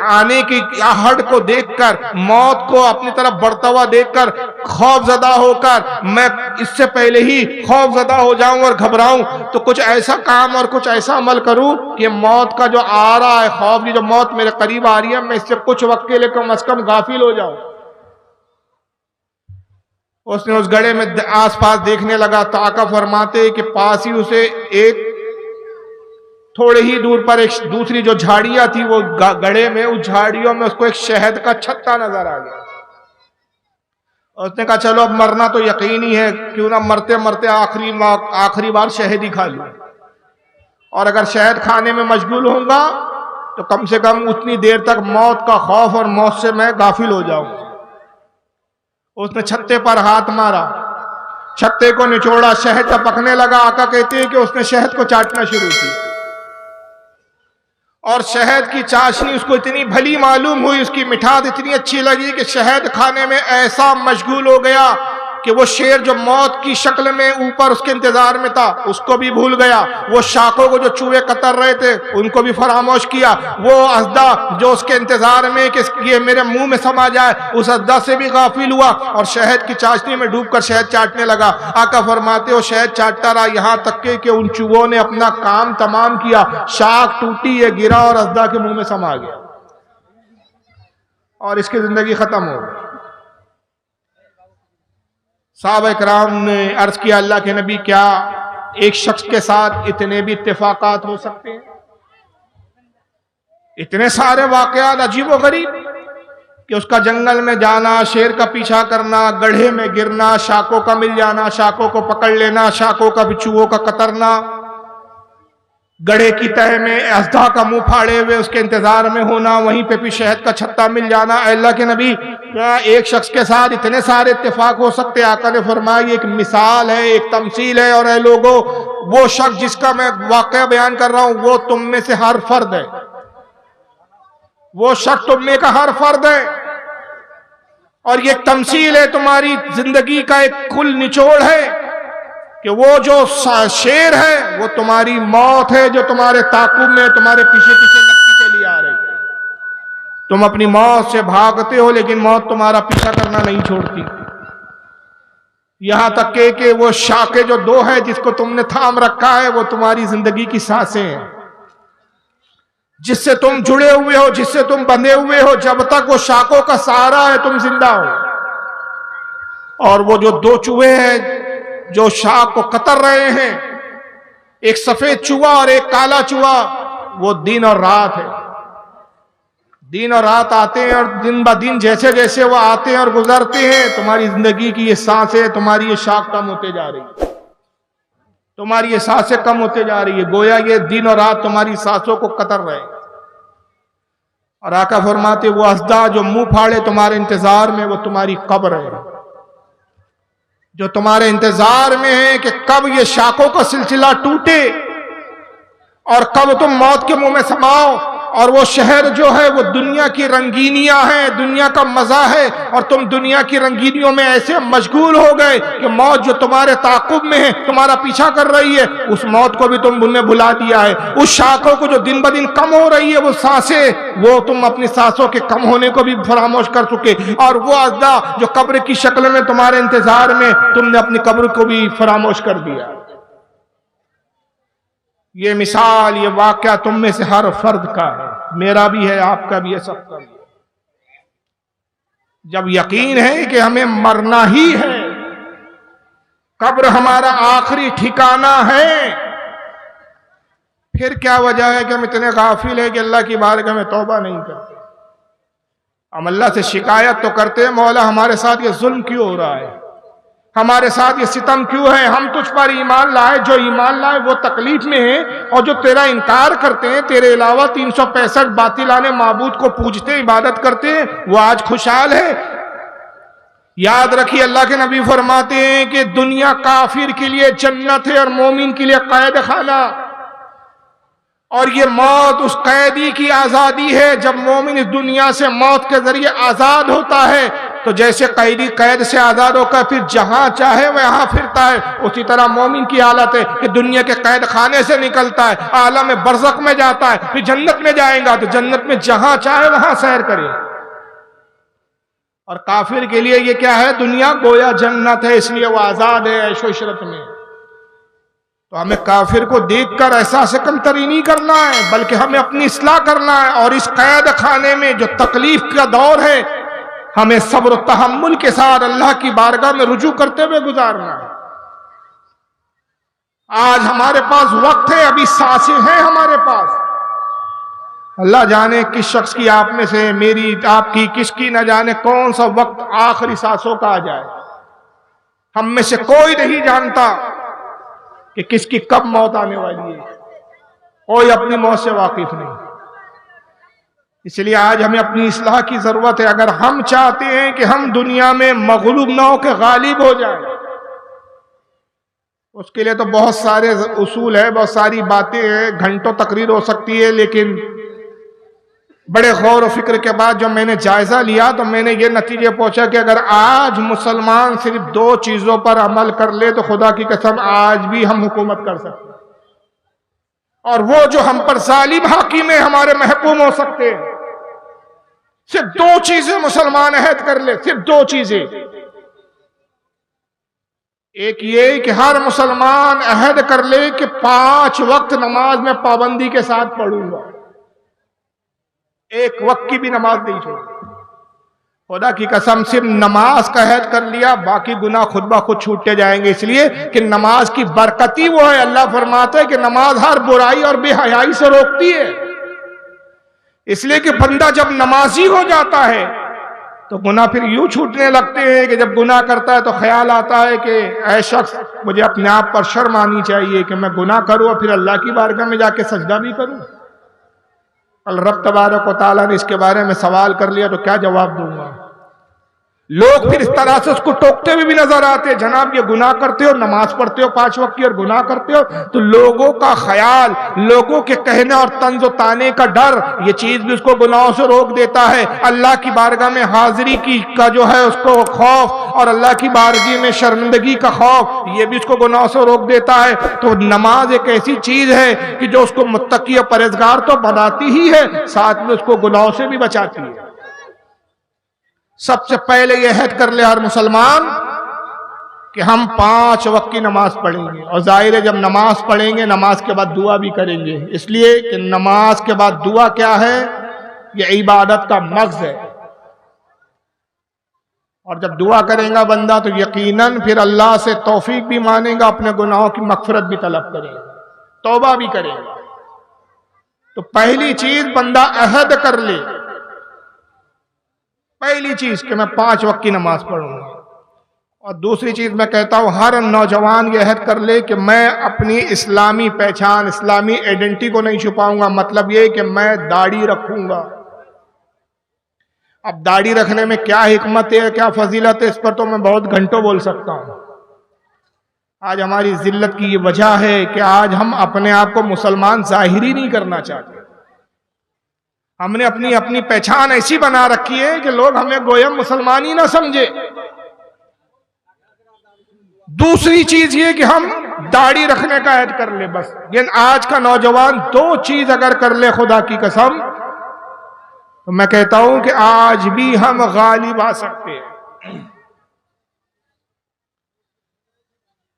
आने की आहट को देखकर, मौत को अपनी तरफ बढ़ता हुआ देखकर खौफजदा होकर मैं इससे पहले ही खौफजदा हो जाऊं और घबराऊं, तो कुछ ऐसा काम और कुछ ऐसा अमल करूं कि मौत का जो आ रहा है खौफ की, जो मौत मेरे करीब आ रही है, मैं इससे कुछ वक्त के लिए कम से कम गाफिल हो जाऊं। उसने उस गड्ढे में आसपास देखने लगा तो आका फरमाते कि पास ही उसे एक थोड़े ही दूर पर एक दूसरी जो झाड़ियां थी वो गड्ढे में, उस झाड़ियों में उसको एक शहद का छत्ता नजर आ गया। उसने कहा चलो अब मरना तो यकीनी है, क्यों ना मरते मरते आखिरी बार शहद ही खा लूं, और अगर शहद खाने में मशगूल होऊंगा तो कम से कम उतनी देर तक मौत का खौफ और मौत से मैं गाफिल हो जाऊंगा। उसने छत्ते पर हाथ मारा, छत्ते को निचोड़ा, शहद टपकने लगा। आका कहते हैं कि उसने शहद को चाटना शुरू की और शहद की चाशनी उसको इतनी भली मालूम हुई, उसकी मिठास इतनी अच्छी लगी कि शहद खाने में ऐसा मशगूल हो गया कि वो शेर जो मौत की शक्ल में ऊपर उसके इंतजार में था उसको भी भूल गया। वो शाखों को जो चूहे कतर रहे थे उनको भी फरामोश किया। वो अस्दा जो उसके इंतजार में कि ये मेरे मुंह में समा जाए, उस अस्दा से भी गाफिल हुआ और शहद की चाशनी में डूबकर शहद चाटने लगा। आका फरमाते हो शहद चाटता रहा यहाँ तक कि उन चूहों ने अपना काम तमाम किया, शाख टूटी, ये गिरा और अस्दा के मुंह में समा गया और इसकी जिंदगी खत्म हो गई। सहाबा इकराम ने अर्ज किया, अल्लाह के नबी, क्या एक शख्स के साथ इतने भी इत्तेफाकात हो सकते हैं? इतने सारे वाकयात अजीब व गरीब कि उसका जंगल में जाना, शेर का पीछा करना, गड्ढे में गिरना, शाकों का मिल जाना, शाकों को पकड़ लेना, शाकों का बिच्छुओं का कतरना, गड्ढे की तह में अजदा का मुंह फाड़े हुए उसके इंतजार में होना, वहीं पे भी शहद का छत्ता मिल जाना। अल्लाह के नबी, क्या एक शख्स के साथ इतने सारे इत्तेफाक हो सकते? आका ने फरमाया, एक मिसाल है, एक तमसील है, और ऐ लोगों, वो शख्स जिसका मैं वाकया बयान कर रहा हूं वो तुम में से हर फर्द है, वो शख्स तुम में का हर फर्द है, और ये तमसील है, तुम्हारी जिंदगी का एक कुल निचोड़ है कि वो जो शेर है वो तुम्हारी मौत है, जो तुम्हारे ताकुब में तुम्हारे पीछे पीछे लगती चली आ रही है। तुम अपनी मौत से भागते हो लेकिन मौत तुम्हारा पीछा करना नहीं छोड़ती। यहां तक कि वो शाखे जो दो है जिसको तुमने थाम रखा है वो तुम्हारी जिंदगी की सांसें हैं, जिससे तुम जुड़े हुए हो, जिससे तुम बंधे हुए हो। जब तक वो शाखों का सहारा है तुम जिंदा हो। और वो जो दो चूहे हैं जो शाख को कतर रहे हैं, एक सफेद चूहा और एक काला चूहा, वो दिन और रात है। दिन और रात आते हैं और दिन ब दिन जैसे जैसे वो आते हैं और गुजरते हैं, तुम्हारी जिंदगी की ये सांसें, तुम्हारी ये शाख कम होते जा रही है, तुम्हारी ये सांसें कम होते जा रही है। गोया ये दिन और रात तुम्हारी सांसों को कतर रहे। और आका फरमाते, वो अजदा जो मुंह फाड़े तुम्हारे इंतजार में, वो तुम्हारी कब्र है, जो तुम्हारे इंतजार में है कि कब ये शाखों का सिलसिला टूटे और कब तुम मौत के मुंह में समाओ। और वो शहर जो है वो दुनिया की रंगीनियां हैं, दुनिया का मजा है, और तुम दुनिया की रंगीनियों में ऐसे मशगूल हो गए कि मौत जो तुम्हारे ताकुब में है, तुम्हारा पीछा कर रही है, उस मौत को भी तुमने भुला दिया है। उस शाखों को जो दिन ब दिन कम हो रही है वो सांसें, वो तुम अपनी सांसों के कम होने को भी फरामोश कर चुके। और वो अज़दा जो कब्र की शक्ल में तुम्हारे इंतजार में, तुमने अपनी कब्र को भी फरामोश कर दिया। ये मिसाल, ये वाकया तुम में से हर फर्द का है, मेरा भी है, आपका भी है, सबका भी है। जब यकीन है कि हमें मरना ही है, कब्र हमारा आखिरी ठिकाना है, फिर क्या वजह है कि हम इतने गाफिल है कि अल्लाह की बारगाह में तौबा नहीं करते। हम अल्लाह से शिकायत तो करते हैं, मौला हमारे साथ ये जुल्म क्यों हो रहा है, हमारे साथ ये सितम क्यों है, हम तुझ पर ईमान लाए, जो ईमान लाए वो तकलीफ में है, और जो तेरा इनकार करते हैं, तेरे अलावा 365 बातिलाने माबूद को पूजते इबादत करते हैं, वो आज खुशहाल है। याद रखिए, अल्लाह के नबी फरमाते हैं कि दुनिया काफिर के लिए जन्नत है और मोमिन के लिए कैद खाना, और ये मौत उस कैदी की आजादी है। जब मोमिन इस दुनिया से मौत के जरिए आजाद होता है, तो जैसे कैदी कैद से आजाद होकर फिर जहां चाहे वहां फिरता है, उसी तरह मोमिन की हालत है कि दुनिया के कैद खाने से निकलता है, आलम बरज़ख में जाता है, फिर जन्नत में जाएगा तो जन्नत में जहां चाहे वहां सैर करे। और काफिर के लिए ये क्या है, दुनिया गोया जन्नत है, इसलिए वो आजाद है ऐशो इशरत में। तो हमें काफिर को देखकर एहसास कमतरी नहीं करना है, बल्कि हमें अपनी इस्लाह करना है। और इस कैद खाने में जो तकलीफ का दौर है, हमें सब्र तहम्मुल के साथ अल्लाह की बारगाह में रुजू करते हुए गुजारना है। आज हमारे पास वक्त है, अभी सांसें हैं हमारे पास। अल्लाह जाने किस शख्स की, आप में से, मेरी, आपकी, किसकी, न जाने कौन सा वक्त आखिरी सांसों का आ जाए। हम में से कोई नहीं जानता कि किसकी कब मौत आने वाली है, कोई अपनी मौत से वाकिफ नहीं। इसलिए आज हमें अपनी इस्लाह की जरूरत है। अगर हम चाहते हैं कि हम दुनिया में मगलूब न हो के गालिब हो जाए, उसके लिए तो बहुत सारे उसूल है, बहुत सारी बातें हैं, घंटों तकरीर हो सकती है। लेकिन बड़े गौर और फिक्र के बाद जब मैंने जायजा लिया तो मैंने ये नतीजे पहुंचा कि अगर आज मुसलमान सिर्फ 2 चीजों पर अमल कर ले तो खुदा की कसम आज भी हम हुकूमत कर सकते हैं, और वो जो हम पर जालिम हाकिम है हमारे महकूम हो सकते हैं। सिर्फ 2 चीजें मुसलमान अहद कर ले, सिर्फ 2 चीजें। एक ये कि हर मुसलमान अहद कर ले कि 5 वक्त नमाज में पाबंदी के साथ पढ़ूंगा, एक वक्त की भी नमाज नहीं छोड़ूंगा। खुदा की कसम सिर्फ नमाज का अहद कर लिया, बाकी गुनाह खुद ब खुद छूटते जाएंगे, इसलिए कि नमाज की बरकती वो है। अल्लाह फरमाते हैं कि नमाज हर बुराई और बेहयाई से रोकती है। इसलिए कि बंदा जब नमाजी हो जाता है तो गुनाह फिर यूं छूटने लगते हैं कि जब गुनाह करता है तो ख्याल आता है कि ऐ शख्स, मुझे अपने आप पर शर्म आनी चाहिए कि मैं गुनाह करूं और फिर अल्लाह की बारगाह में जाके सजदा भी करूं। रब तबारक व तआला ने इसके बारे में सवाल कर लिया तो क्या जवाब दूंगा। लोग फिर इस तरह से उसको टोकते हुए भी नजर आते हैं, जनाब ये गुनाह करते हो, नमाज पढ़ते हो 5 वक्त की और गुनाह करते हो। तो लोगों का ख्याल, लोगों के कहने और तंज ताने का डर, ये चीज भी उसको गुनाहों से रोक देता है। अल्लाह की बारगाह में हाजिरी की का जो है उसको खौफ, और अल्लाह की बारगाह में शर्मिंदगी का खौफ, ये भी उसको गुनाहों से रोक देता है। तो नमाज एक ऐसी चीज है कि जो उसको मुत्तकी और परहेजगार तो बनाती ही है, साथ में उसको गुनाहों से भी बचाती है। सबसे पहले यह अहद कर ले हर मुसलमान कि हम 5 वक्त की नमाज पढ़ेंगे, और जाहिर है जब नमाज पढ़ेंगे नमाज के बाद दुआ भी करेंगे, इसलिए कि नमाज के बाद दुआ क्या है, यह इबादत का मग़ज़ है। और जब दुआ करेगा बंदा तो यकीनन फिर अल्लाह से तौफीक भी मांगेगा, अपने गुनाहों की मग़फ़िरत भी तलब करेगा, तौबा भी करेगा। तो पहली चीज बंदा अहद कर ले, पहली चीज कि मैं 5 वक्त की नमाज पढ़ूंगा। और दूसरी चीज मैं कहता हूं हर नौजवान ये अहद कर ले कि मैं अपनी इस्लामी पहचान, इस्लामी आइडेंटिटी को नहीं छुपाऊंगा। मतलब ये कि मैं दाढ़ी रखूंगा। अब दाढ़ी रखने में क्या हिकमत है, क्या फजीलत है, इस पर तो मैं बहुत घंटों बोल सकता हूं। आज हमारी जिल्लत की ये वजह है कि आज हम अपने आप को मुसलमान जाहिर ही नहीं करना चाहते। हमने अपनी अपनी पहचान ऐसी बना रखी है कि लोग हमें गोया मुसलमान ही ना समझे। दूसरी चीज ये कि हम दाढ़ी रखने का ऐड कर ले बस। लेकिन आज का नौजवान 2 चीज अगर कर ले खुदा की कसम, तो मैं कहता हूं कि आज भी हम गालिब आ सकते हैं।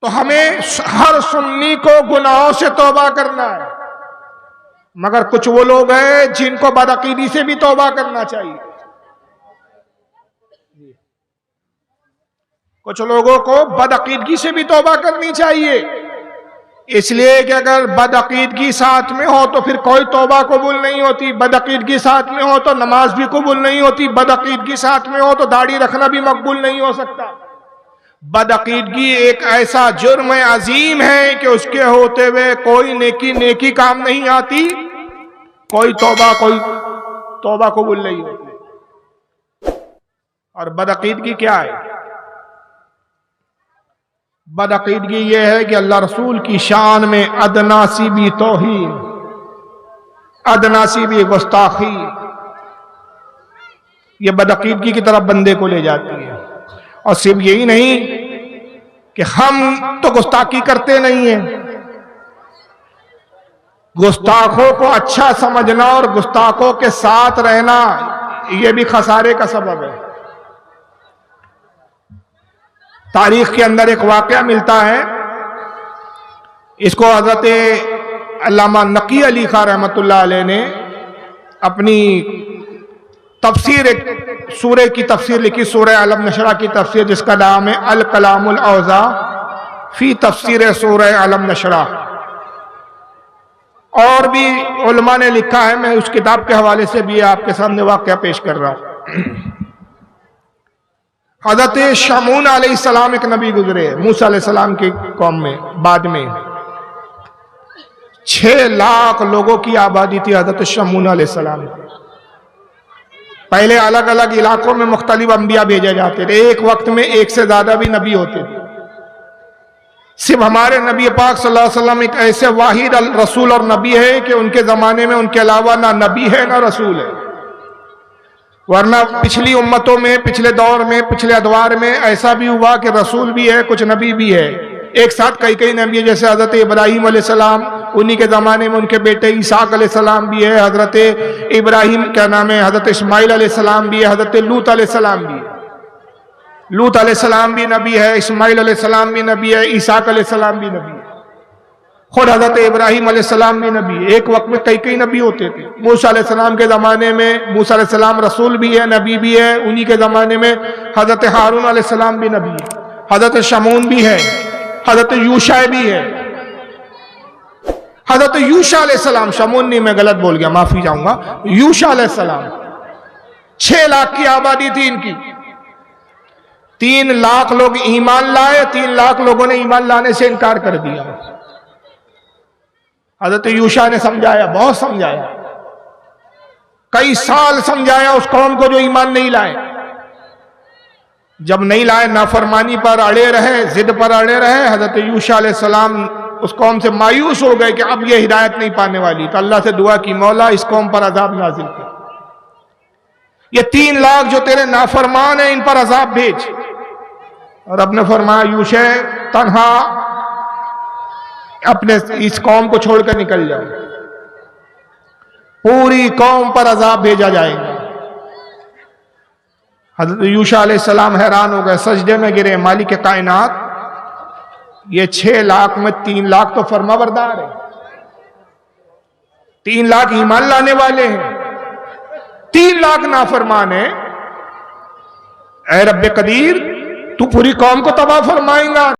तो हमें हर सुन्नी को गुनाहों से तौबा करना है, मगर कुछ वो लोग हैं जिनको बदअकीदी से भी तौबा करना चाहिए। कुछ लोगों को बदअकीदगी से भी तौबा करनी चाहिए, इसलिए कि अगर बदअकीदगी साथ में हो तो फिर कोई तौबा कबूल नहीं होती। बदअकीदगी साथ में हो तो नमाज भी कबूल नहीं होती। बदअकीदगी साथ में हो तो दाढ़ी रखना भी मकबूल नहीं हो सकता। बदअकीदगी एक ऐसा जुर्म अजीम है कि उसके होते हुए कोई नेकी काम नहीं आती, कोई तौबा कबूल नहीं होती। और बदअकीदगी क्या है? बदअकीदगी यह है कि अल्लाह रसूल की शान में अदनासी भी तौहीन, अदनासी भी गुस्ताखी, ये बदअकीदगी की तरफ बंदे को ले जाती है। और सिर्फ यही नहीं कि हम तो गुस्ताखी करते नहीं है, गुस्ताखों को अच्छा समझना और गुस्ताखों के साथ रहना यह भी खसारे का सबब है। तारीख के अंदर एक वाकया मिलता है, इसको हजरत अल्लामा नकी अली खां रहमतुल्लाह अलैह ने अपनी तफसीर, एक सूरह की तफसीर लिखी, सूरह अलम नशरा की तफसीर, जिसका नाम है अल कलामुल औज़ा फी तफसीर सूरह अलम नशरा। और भी उलमा ने लिखा है, मैं उस किताब के हवाले से भी आपके सामने वाकया पेश कर रहा हूं। हजरत शमून अलैहिस्सलाम एक नबी गुजरे मूसा अलैहिस्सलाम की कौम में। बाद में 6 लाख लोगों की आबादी थी हजरत शमून अलैहिस्सलाम। पहले अलग अलग इलाकों में मुख्तलिफ अंबिया भेजे जाते थे, एक वक्त में 1 से ज्यादा भी नबी होते थे। सिर्फ हमारे नबी पाक सल्लल्लाहु अलैहि वसल्लम एक ऐसे वाहिद रसूल और नबी है कि उनके जमाने में उनके अलावा ना नबी है ना रसूल है। वरना पिछली उम्मतों में, पिछले दौर में, पिछले अदवार में ऐसा भी हुआ कि रसूल भी है, कुछ नबी भी है, एक साथ कई नबी है। जैसे हजरत इब्राहिम अलैहिस्सलाम, उन्हीं के ज़माने में उनके बेटे ईसाक अलैहिस्सलाम भी है, हजरत इब्राहिम क्या नाम है, हजरत इस्माइल अलैहिस्सलाम भी है, हजरत लूत अलैहिस्सलाम भी है। लूत अलैहिस्सलाम भी नबी है, इस्माइल अलैहिस्सलाम भी नबी है, ईसाक अलैहिस्सलाम भी नबी है। खुद हजरत इब्राहिम अलैहिस्सलाम भी नबी, एक वक्त में कई कई नबी होते थे। मूसा अलैहिस्सलाम के ज़माने में मूसा अलैहिस्सलाम रसूल भी है, नबी भी है। उन्हीं के ज़माने में हजरत हारून अलैहिस्सलाम भी नबी है, हजरत शमून भी है, हजरत यूशा भी है। हजरत यूशा अलैहिस्सलाम, शमून नहीं, मैं गलत बोल गया, माफी चाहूंगा। यूशा अलैहिस्सलाम 6 लाख की आबादी थी इनकी। 3 लाख लोग ईमान लाए, 3 लाख लोगों ने ईमान लाने से इनकार कर दिया। हजरत यूशा ने समझाया, बहुत समझाया, कई साल समझाया उस कौम को जो ईमान नहीं लाए। जब नहीं लाए, नाफरमानी पर अड़े रहे, जिद पर अड़े रहे, हजरत यूशा अलैहिस्सलाम उस कौम से मायूस हो गए कि अब ये हिदायत नहीं पाने वाली। तो अल्लाह से दुआ की, मौला इस कौम पर अजाब नाजिल कर, ये 3 लाख जो तेरे नाफरमान है इन पर अजाब भेज। और अपने फरमाया, यूशा तन्हा अपने इस कौम को छोड़कर निकल जाओ, पूरी कौम पर अजाब भेजा जाएगा। हजरत यूशा अलैहिस्सलाम हैरान हो गए, सजदे में गिरे, मालिक कायनात, ये 6 लाख में 3 लाख तो फरमाबरदार है, 3 लाख ईमान लाने वाले हैं, 3 लाख नाफरमान है। ऐ रब्बे कदीर, तू पूरी कौम को तबाह फरमाएगा?